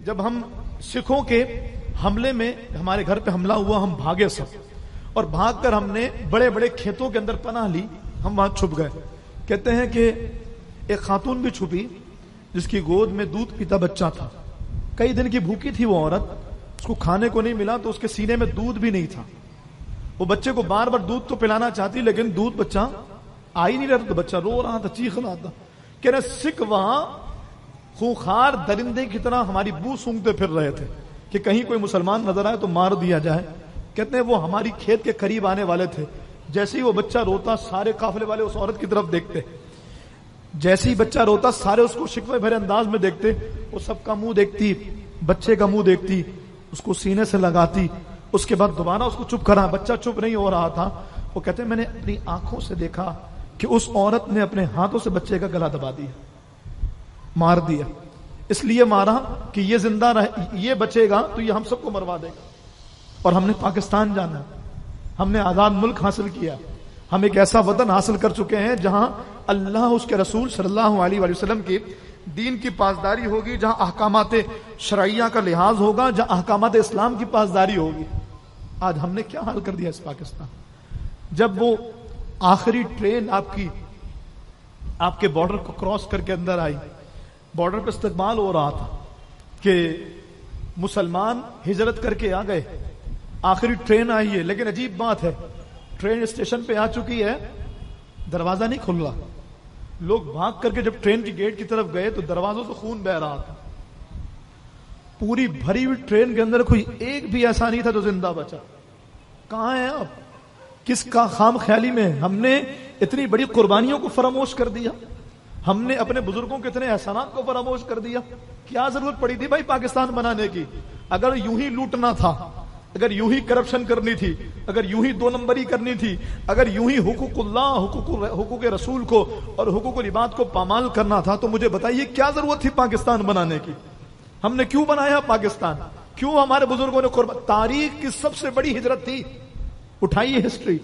جب ہم سکھوں کے حملے میں ہمارے گھر پہ حملہ ہوا، ہم بھاگے سب، اور بھاگ کر ہم نے بڑے بڑے کھیتوں کے اندر پناہ لی، ہم وہاں چھپ گئے۔ کہتے ہیں کہ ایک خاتون بھی چھپی جس کی گود میں دودھ پیتا بچہ تھا، کئی دن کی بھوکی تھی وہ عورت، اس کو کھانے کو نہیں ملا تو اس کے سینے میں دودھ بھی نہیں تھا، وہ بچے کو بار بار دودھ تو پلانا چاہتی لیکن دودھ بچہ آ ہی نہیں رہا، تو بچہ رو رہا تھا، چیخ رہا تھا۔ کہہ رہے سکھ وہاں خونخوار درندے کی طرح ہماری بو سونگتے پھر رہے تھے کہ کہیں کوئی مسلمان نظر آئے تو مار دیا جائے۔ کہتے ہیں وہ ہماری کھیت کے قریب آنے والے تھے، جیسے ہی وہ بچہ روتا سارے قافلے والے اس عورت کی طرف دیکھتے، جیسے ہی بچہ روتا سارے اس کو شکوے بھرے انداز میں دیکھتے، وہ سب کا منہ دیکھتی، بچے کا منہ دیکھتی، اس کو سینے سے لگاتی، اس کے بعد دوبارہ اس کو چپ کرا، بچہ چپ نہیں ہو رہا تھا۔ وہ کہتے ہیں میں نے اپنی آنکھوں سے دیکھا کہ اس عورت نے اپنے ہاتھوں سے بچے کا گلا دبا دیا، مار دیا، اس لیے مارا کہ یہ زندہ رہے، یہ بچے گا تو یہ ہم سب کو مروا دے گا۔ اور ہم نے پاکستان جانا، ہم نے آزاد ملک حاصل کیا، ہم ایک ایسا وطن حاصل کر چکے ہیں جہاں اللہ اس کے رسول صلی اللہ علیہ وآلہ وسلم کی دین کی پاسداری ہوگی، جہاں احکامات شرعیہ کا لحاظ ہوگا، جہاں احکامات اسلام کی پاسداری ہوگی۔ آج ہم نے کیا حال کر دیا اس پاکستان۔ جب وہ آخری ٹرین آپ کے بارڈر کو کراس کر کے اندر آئی، بارڈر پہ استقبال ہو رہا تھا کہ مسلمان ہجرت کر کے آ گئے، آخری ٹرین آئی ہے، لیکن عجیب بات ہے ٹرین اسٹیشن پہ آ چکی ہے، دروازہ نہیں کھل رہا، لوگ بھاگ کر کے جب ٹرین کی گیٹ کی طرف گئے تو دروازوں سے خون بہ رہا تھا، پوری بھری ہوئی ٹرین کے اندر کوئی ایک بھی ایسا نہیں تھا جو زندہ بچا۔ کہاں ہیں آپ؟ کس کا خام خیالی میں ہم نے اتنی بڑی قربانیوں کو فراموش کر دیا، ہم نے اپنے بزرگوں کے اتنے احسانات کو فراموش کر دیا۔ کیا ضرورت پڑی تھی بھائی پاکستان بنانے کی؟ اگر یوں ہی لوٹنا تھا، اگر یوں ہی کرپشن کرنی تھی، اگر یوں ہی دو نمبری کرنی تھی، اگر یوں ہی حقوق اللہ، حقوق رسول کو اور حقوق العباد کو پامال کرنا تھا تو مجھے بتائیے کیا ضرورت تھی پاکستان بنانے کی؟ ہم نے کیوں بنایا پاکستان؟ کیوں ہمارے بزرگوں نے تاریخ کی سب سے بڑی ہجرت تھی، اٹھائیے ہسٹری،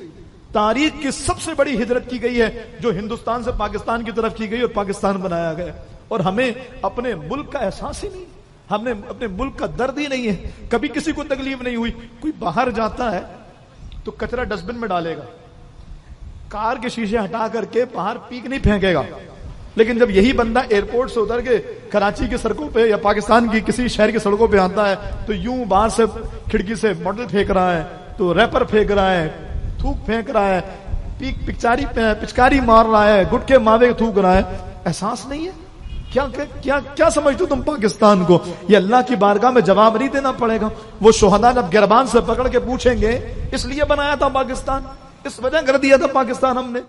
تاریخ کی سب سے بڑی ہجرت کی گئی ہے جو ہندوستان سے پاکستان کی طرف کی گئی اور پاکستان بنایا گیا، اور ہمیں اپنے ملک کا احساس ہی نہیں، ہم نے اپنے ملک کا درد ہی نہیں ہے، کبھی کسی کو تکلیف نہیں ہوئی۔ کوئی باہر جاتا ہے تو کچرا ڈسٹ بن میں ڈالے گا، کار کے شیشے ہٹا کر کے باہر پیک نہیں پھینکے گا، لیکن جب یہی بندہ ایئرپورٹ سے اتر کے کراچی کی سڑکوں پہ یا پاکستان کی کسی شہر کی سڑکوں پہ آتا ہے تو یوں باہر سے کھڑکی سے ماڈل پھینک رہا ہے، تو ریپر پھینک رہا ہے، تھوک پھینک رہا ہے، پچکاری مار رہا ہے، گٹکے ماوے تھوک رہا ہے، احساس نہیں ہے؟ کیا سمجھتے تم پاکستان کو؟ یہ اللہ کی بارگاہ میں جواب نہیں دینا پڑے گا؟ وہ شہداء جب گربان سے پکڑ کے پوچھیں گے اس لیے بنایا تھا پاکستان، اس وجہ کر دیا تھا پاکستان ہم نے۔